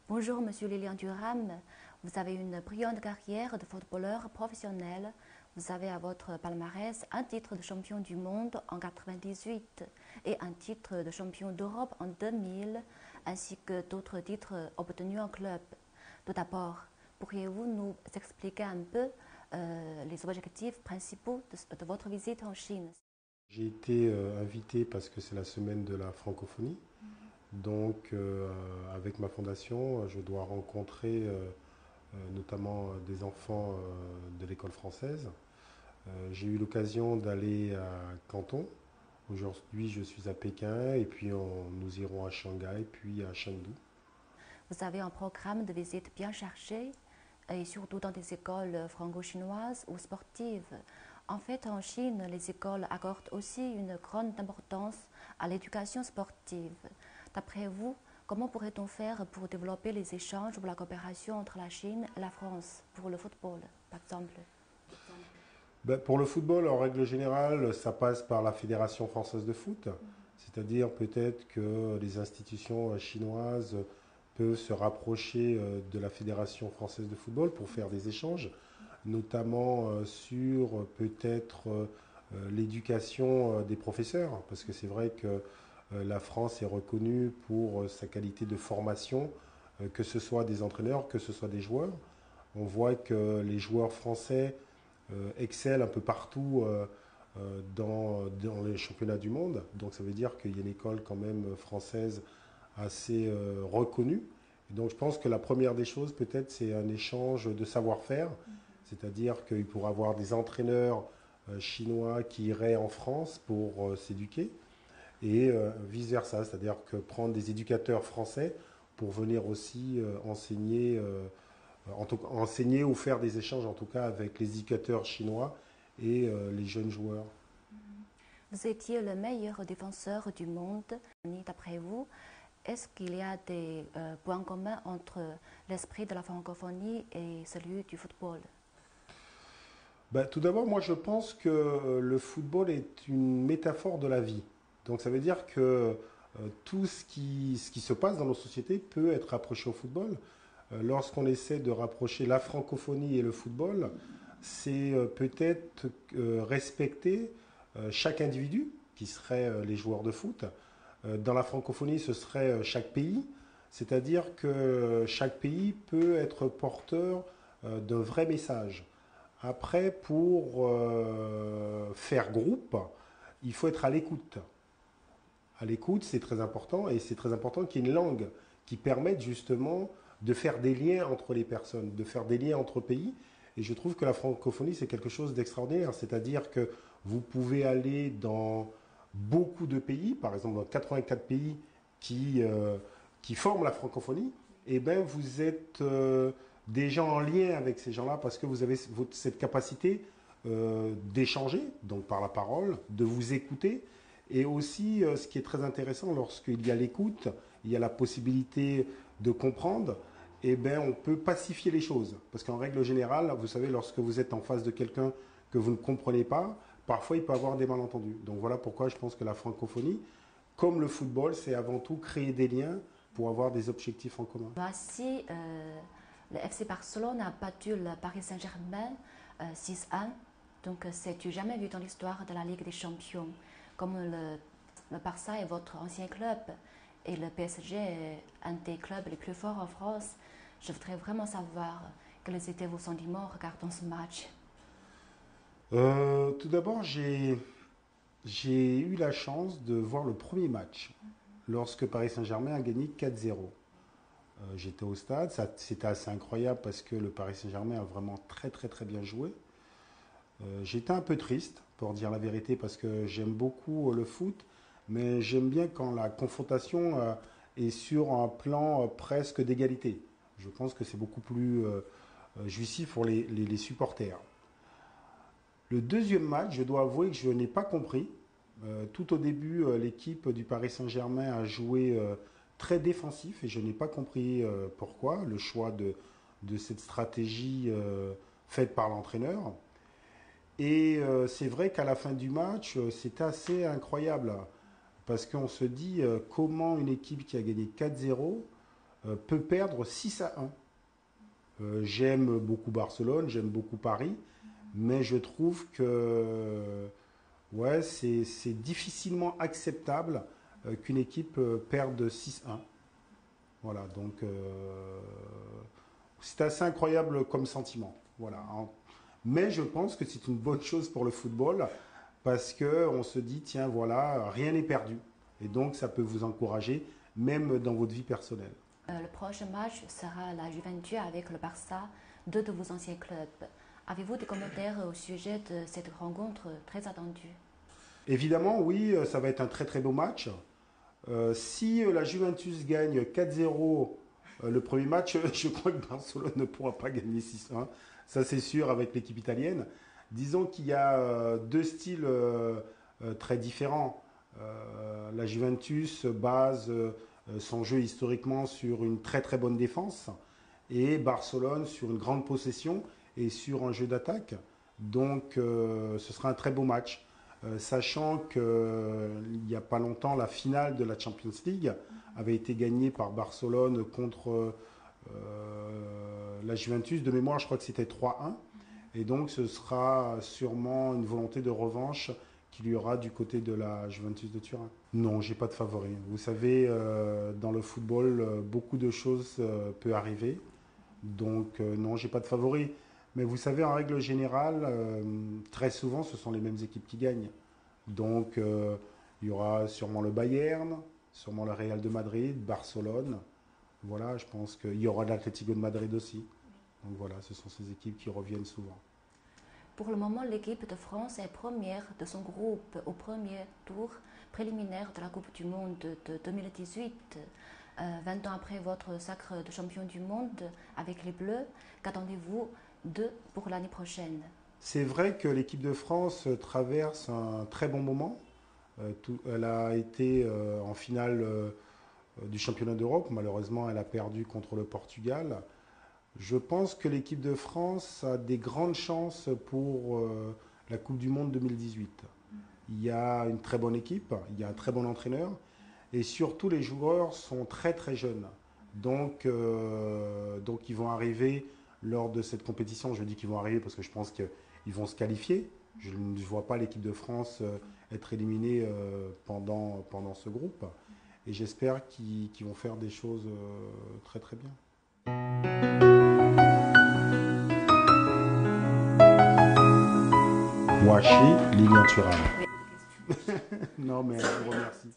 Bonjour, Monsieur Lilian Thuram. Vous avez une brillante carrière de footballeur professionnel. Vous avez à votre palmarès un titre de champion du monde en 1998 et un titre de champion d'Europe en 2000, ainsi que d'autres titres obtenus en club. Tout d'abord, pourriez-vous nous expliquer un peu les objectifs principaux de votre visite en Chine? J'ai été invité parce que c'est la semaine de la francophonie. Donc, avec ma fondation, je dois rencontrer notamment des enfants de l'école française. J'ai eu l'occasion d'aller à Canton. Aujourd'hui, je suis à Pékin et puis nous irons à Shanghai, puis à Chengdu. Vous avez un programme de visite bien cherché et surtout dans des écoles franco-chinoises ou sportives. En fait, en Chine, les écoles accordent aussi une grande importance à l'éducation sportive. D'après vous, comment pourrait-on faire pour développer les échanges ou la coopération entre la Chine et la France pour le football, par exemple? Ben, pour le football, en règle générale, ça passe par la Fédération française de foot. C'est-à-dire peut-être que les institutions chinoises peuvent se rapprocher de la Fédération française de football pour faire des échanges, notamment sur peut-être l'éducation des professeurs, parce que c'est vrai que la France est reconnue pour sa qualité de formation, que ce soit des entraîneurs, que ce soit des joueurs. On voit que les joueurs français excellent un peu partout dans les championnats du monde. Donc ça veut dire qu'il y a une école quand même française assez reconnue. Et donc je pense que la première des choses peut-être c'est un échange de savoir-faire, c'est-à-dire qu'il pourra avoir des entraîneurs chinois qui iraient en France pour s'éduquer et vice-versa, c'est-à-dire que prendre des éducateurs français pour venir aussi enseigner ou faire des échanges en tout cas avec les éducateurs chinois et les jeunes joueurs. Vous étiez le meilleur défenseur du monde. D'après vous, est-ce qu'il y a des points communs entre l'esprit de la francophonie et celui du football? Bah, tout d'abord, moi je pense que le football est une métaphore de la vie. Donc ça veut dire que tout ce qui se passe dans nos sociétés peut être rapproché au football. Lorsqu'on essaie de rapprocher la francophonie et le football, c'est peut-être respecter chaque individu, qui serait les joueurs de foot. Dans la francophonie, ce serait chaque pays, c'est-à-dire que chaque pays peut être porteur d'un vrai message. Après, pour faire groupe, il faut être à l'écoute. À l'écoute, c'est très important et c'est très important qu'il y ait une langue qui permette justement de faire des liens entre les personnes, de faire des liens entre pays. Et je trouve que la francophonie, c'est quelque chose d'extraordinaire. C'est-à-dire que vous pouvez aller dans beaucoup de pays, par exemple dans 84 pays qui forment la francophonie, et ben vous êtes déjà en lien avec ces gens-là parce que vous avez cette capacité d'échanger, donc par la parole, de vous écouter et aussi, ce qui est très intéressant, lorsqu'il y a l'écoute, il y a la possibilité de comprendre, et ben, on peut pacifier les choses. Parce qu'en règle générale, vous savez, lorsque vous êtes en face de quelqu'un que vous ne comprenez pas, parfois il peut y avoir des malentendus. Donc voilà pourquoi je pense que la francophonie, comme le football, c'est avant tout créer des liens pour avoir des objectifs en commun. Voici, le FC Barcelone a battu le Paris Saint-Germain 6-1. Donc, c'est-tu jamais vu dans l'histoire de la Ligue des Champions? Comme le Barça est votre ancien club et le PSG est un des clubs les plus forts en France, je voudrais vraiment savoir quels étaient vos sentiments en regardant ce match. Tout d'abord, j'ai eu la chance de voir le premier match lorsque Paris Saint-Germain a gagné 4-0. J'étais au stade, c'était assez incroyable parce que le Paris Saint-Germain a vraiment très très très bien joué. J'étais un peu triste, pour dire la vérité, parce que j'aime beaucoup le foot, mais j'aime bien quand la confrontation est sur un plan presque d'égalité. Je pense que c'est beaucoup plus jouissif pour les supporters. Le deuxième match, je dois avouer que je n'ai pas compris. Tout au début, l'équipe du Paris Saint-Germain a joué très défensif et je n'ai pas compris pourquoi, le choix de cette stratégie faite par l'entraîneur. Et c'est vrai qu'à la fin du match, c'était assez incroyable. Parce qu'on se dit comment une équipe qui a gagné 4-0 peut perdre 6-1. J'aime beaucoup Barcelone, j'aime beaucoup Paris, mais je trouve que ouais, c'est difficilement acceptable qu'une équipe perde 6-1. Voilà, donc c'est assez incroyable comme sentiment. Voilà. Mais je pense que c'est une bonne chose pour le football parce qu'on se dit, tiens, voilà, rien n'est perdu. Et donc, ça peut vous encourager, même dans votre vie personnelle. Le prochain match sera la Juventus avec le Barça, deux de vos anciens clubs. Avez-vous des commentaires au sujet de cette rencontre très attendue? Évidemment, oui, ça va être un très très beau match. Si la Juventus gagne 4-0 le premier match, je crois que Barcelone ne pourra pas gagner 6-1. Ça, c'est sûr, avec l'équipe italienne. Disons qu'il y a deux styles très différents. La Juventus base son jeu historiquement sur une très très bonne défense et Barcelone sur une grande possession et sur un jeu d'attaque. Donc ce sera un très beau match. Sachant qu'il n'y a pas longtemps, la finale de la Champions League avait été gagnée par Barcelone contre la Juventus. De mémoire, je crois que c'était 3-1. Et donc, ce sera sûrement une volonté de revanche qu'il y aura du côté de la Juventus de Turin. Non, j'ai pas de favori. Vous savez, dans le football, beaucoup de choses peuvent arriver. Donc, non, j'ai pas de favori. Mais vous savez, en règle générale, très souvent, ce sont les mêmes équipes qui gagnent. Donc, il y aura sûrement le Bayern, sûrement le Real de Madrid, Barcelone. Voilà, je pense qu'il y aura l'Atlético de Madrid aussi. Donc voilà, ce sont ces équipes qui reviennent souvent. Pour le moment, l'équipe de France est première de son groupe au premier tour préliminaire de la Coupe du Monde de 2018. 20 ans après votre sacre de champion du monde avec les Bleus, qu'attendez-vous d'eux pour l'année prochaine? C'est vrai que l'équipe de France traverse un très bon moment. Elle a été en finale du championnat d'Europe. Malheureusement, elle a perdu contre le Portugal. Je pense que l'équipe de France a des grandes chances pour la Coupe du Monde 2018. Il y a une très bonne équipe, il y a un très bon entraîneur et surtout les joueurs sont très très jeunes. Donc ils vont arriver lors de cette compétition. Je dis qu'ils vont arriver parce que je pense qu'ils vont se qualifier. Je ne vois pas l'équipe de France être éliminée pendant ce groupe. Et j'espère qu'ils vont faire des choses très très bien. Washi, Lilian Thuram. Non mais je vous remercie.